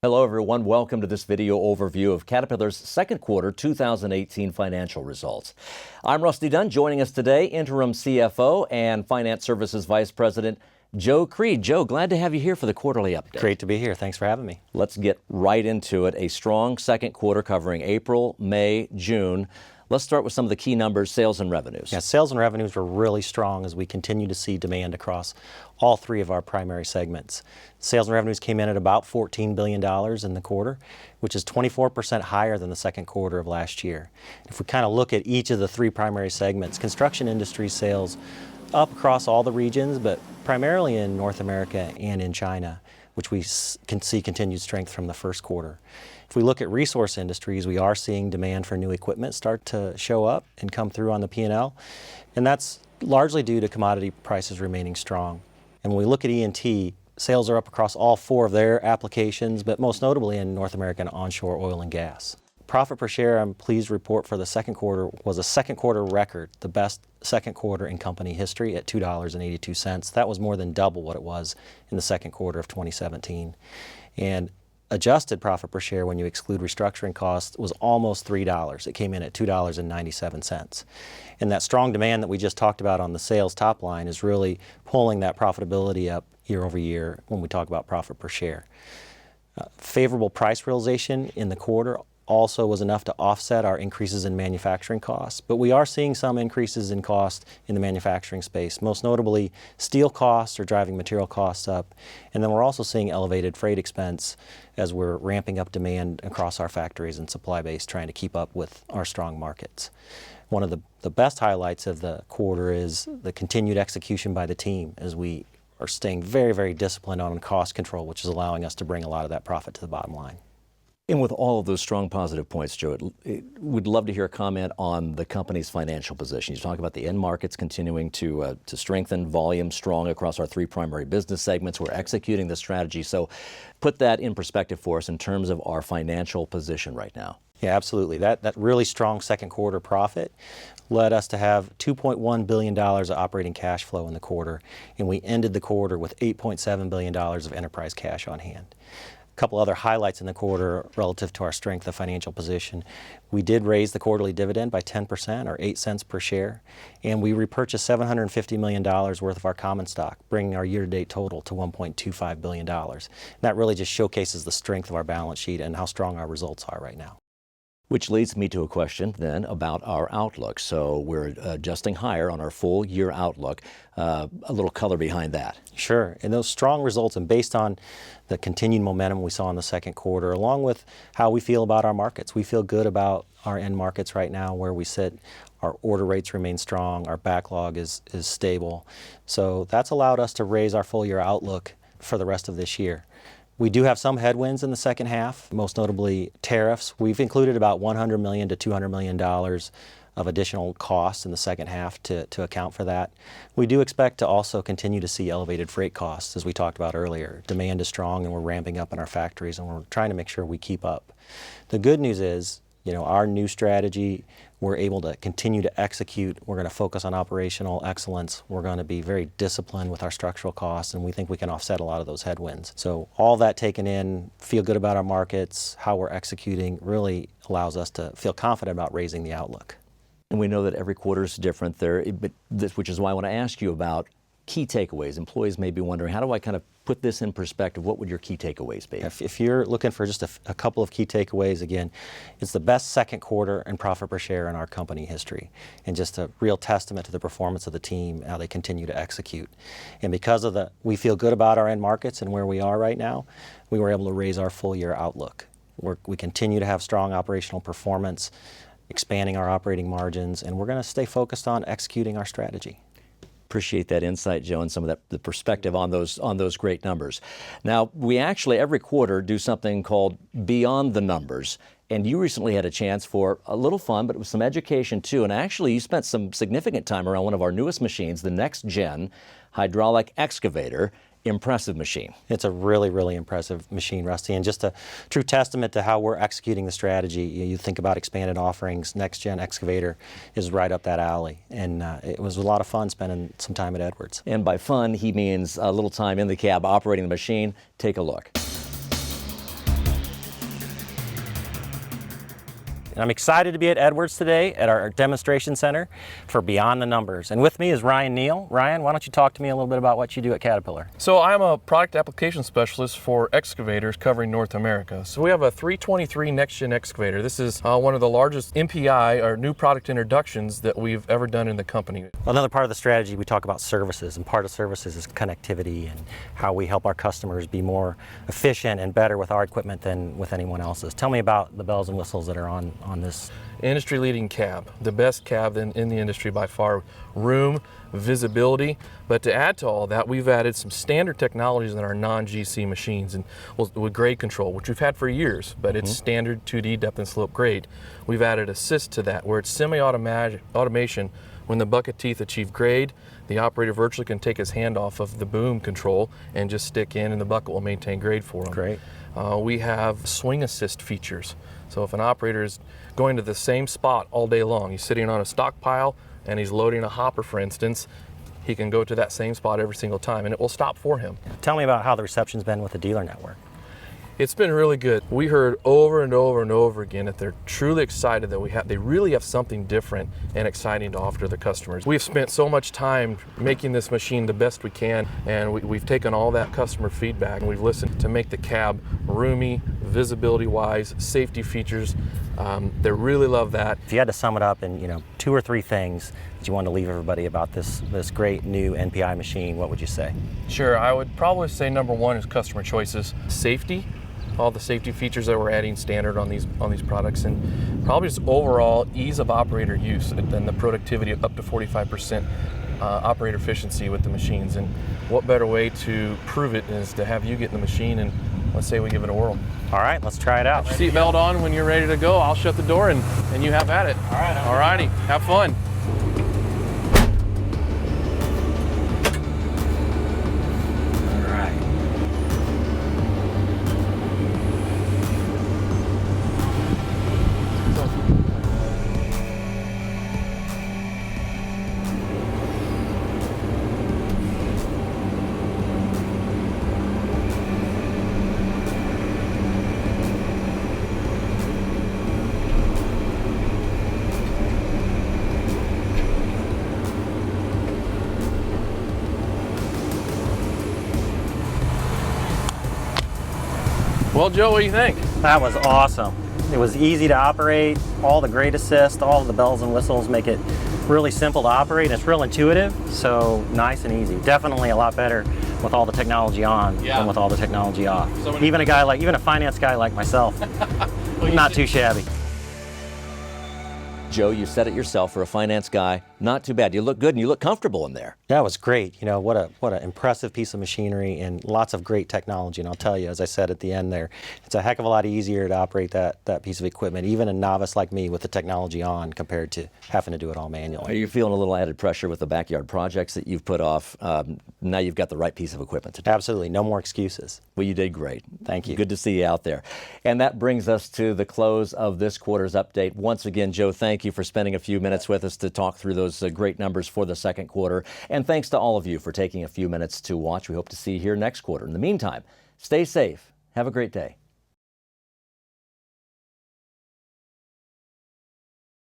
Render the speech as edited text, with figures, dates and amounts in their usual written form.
Hello everyone, welcome to this video overview of Caterpillar's second quarter 2018 financial results. I'm Rusty Dunn. Joining us today, Interim CFO and Finance Services Vice President Joe Creed. Joe, glad to have you here for the quarterly update. Great to be here. Thanks for having me. Let's get right into it. A strong second quarter covering April, May, June. Let's start with some of the key numbers, sales and revenues. Yeah, sales and revenues were really strong as we continue to see demand across all three of our primary segments. Sales and revenues came in at about $14 billion in the quarter, which is 24% higher than the second quarter of last year. If we kind of look at each of the three primary segments, construction industry sales up across all the regions, but primarily in North America and in China, which we can see continued strength from the first quarter. If we look at resource industries, we are seeing demand for new equipment start to show up and come through on the P&L, and that's largely due to commodity prices remaining strong. And when we look at E&T, sales are up across all four of their applications, but most notably in North American onshore oil and gas. Profit per share, I'm pleased to report, for the second quarter was a second quarter record, the best second quarter in company history at $2.82. That was more than double what it was in the second quarter of 2017. And adjusted profit per share, when you exclude restructuring costs, was almost $3. It came in at $2.97. And that strong demand that we just talked about on the sales top line is really pulling that profitability up year over year when we talk about profit per share. Favorable price realization in the quarter also was enough to offset our increases in manufacturing costs, but we are seeing some increases in cost in the manufacturing space. Most notably, steel costs are driving material costs up, and then we're also seeing elevated freight expense as we're ramping up demand across our factories and supply base, trying to keep up with our strong markets. One of the best highlights of the quarter is the continued execution by the team as we are staying very, very disciplined on cost control, which is allowing us to bring a lot of that profit to the bottom line. And with all of those strong positive points, Joe, we'd love to hear a comment on the company's financial position. You talk about the end markets continuing to strengthen, volume strong across our three primary business segments. We're executing the strategy. So put that in perspective for us in terms of our financial position right now. Yeah, absolutely. That really strong second quarter profit led us to have $2.1 billion of operating cash flow in the quarter, and we ended the quarter with $8.7 billion of enterprise cash on hand. Couple other highlights in the quarter relative to our strength of financial position. We did raise the quarterly dividend by 10%, or 8 cents per share, and we repurchased $750 million worth of our common stock, bringing our year-to-date total to $1.25 billion. That really just showcases the strength of our balance sheet and how strong our results are right now. Which leads me to a question then about our outlook. So we're adjusting higher on our full year outlook. A little color behind that. Sure, and those strong results, and based on the continued momentum we saw in the second quarter, along with how we feel about our markets. We feel good about our end markets right now, where we sit. Our order rates remain strong, our backlog is stable. So that's allowed us to raise our full year outlook for the rest of this year. We do have some headwinds in the second half, most notably tariffs. We've included about $100 million to $200 million of additional costs in the second half to account for that. We do expect to also continue to see elevated freight costs, as we talked about earlier. Demand is strong and we're ramping up in our factories, and we're trying to make sure we keep up. The good news is, our new strategy, we're able to continue to execute. We're going to focus on operational excellence. We're going to be very disciplined with our structural costs, and we think we can offset a lot of those headwinds. So all that taken in, feel good about our markets, how we're executing, really allows us to feel confident about raising the outlook. And we know that every quarter is different there, which is why I want to ask you about key takeaways. Employees may be wondering, how do I kind of put this in perspective? What would your key takeaways be? If you're looking for just a couple of key takeaways, again, it's the best second quarter in profit per share in our company history, and just a real testament to the performance of the team, how they continue to execute. And because of we feel good about our end markets and where we are right now, we were able to raise our full year outlook. We continue to have strong operational performance, expanding our operating margins, and we're going to stay focused on executing our strategy. Appreciate that insight, Joe, and some of the perspective on those great numbers. Now, we actually every quarter do something called Beyond the Numbers, and you recently had a chance for a little fun, but it was some education too. And actually, you spent some significant time around one of our newest machines, the Next Gen Hydraulic Excavator. Impressive machine. It's a really, really impressive machine, Rusty, and just a true testament to how we're executing the strategy. You think about expanded offerings, Next Gen Excavator is right up that alley, and it was a lot of fun spending some time at Edwards. And by fun, he means a little time in the cab operating the machine. Take a look. And I'm excited to be at Edwards today at our demonstration center for Beyond the Numbers. And with me is Ryan Neal. Ryan, why don't you talk to me a little bit about what you do at Caterpillar? So I'm a product application specialist for excavators covering North America. So we have a 323 Next Gen Excavator. This is one of the largest NPI, or new product introductions, that we've ever done in the company. Another part of the strategy, we talk about services, and part of services is connectivity and how we help our customers be more efficient and better with our equipment than with anyone else's. Tell me about the bells and whistles that are on this. Industry-leading cab, the best cab in the industry by far. Room, visibility, but to add to all that, we've added some standard technologies in our non-GC machines, and with grade control, which we've had for years, but it's standard 2D depth and slope grade. We've added assist to that, where it's semi-automation. When the bucket teeth achieve grade, the operator virtually can take his hand off of the boom control and just stick in, and the bucket will maintain grade for him. Great. We have swing assist features. So if an operator is going to the same spot all day long, he's sitting on a stockpile and he's loading a hopper, for instance, he can go to that same spot every single time and it will stop for him. Tell me about how the reception's been with the dealer network. It's been really good. We heard over and over and over again that they're truly excited that they really have something different and exciting to offer to their customers. We've spent so much time making this machine the best we can, and we've taken all that customer feedback and we've listened to make the cab roomy, visibility-wise, safety features. They really love that. If you had to sum it up in 2 or 3 things that you want to leave everybody about this great new NPI machine, what would you say? Sure, I would probably say number 1 is customer choices. Safety, all the safety features that we're adding standard on these products, and probably just overall ease of operator use and the productivity of up to 45% operator efficiency with the machines. And what better way to prove it is to have you get in the machine and let's say we give it a whirl. All right, let's try it out. Seatbelt on when you're ready to go. I'll shut the door and you have at it. All right. All righty, have fun. All right. Well, Joe, what do you think? That was awesome. It was easy to operate, all the grade assist, all of the bells and whistles make it really simple to operate, and it's real intuitive, so nice and easy. Definitely a lot better with all the technology on than with all the technology off. Even a finance guy like myself, not too shabby. Joe, you said it yourself, for a finance guy, not too bad. You look good and you look comfortable in there. That was great. What an impressive piece of machinery and lots of great technology. And I'll tell you, as I said at the end there, it's a heck of a lot easier to operate that piece of equipment, even a novice like me, with the technology on compared to having to do it all Are manually. you feeling a little added pressure with the backyard projects that you've put off? Now you've got the right piece of equipment to do. Absolutely, no more excuses. Well, you did great. Thank you. Good to see you out there. And that brings us to the close of this quarter's update. Once again, Joe, thank you for spending a few minutes with us to talk through those great numbers for the second quarter. And thanks to all of you for taking a few minutes to watch. We hope to see you here next quarter. In the meantime, stay safe. Have a great day.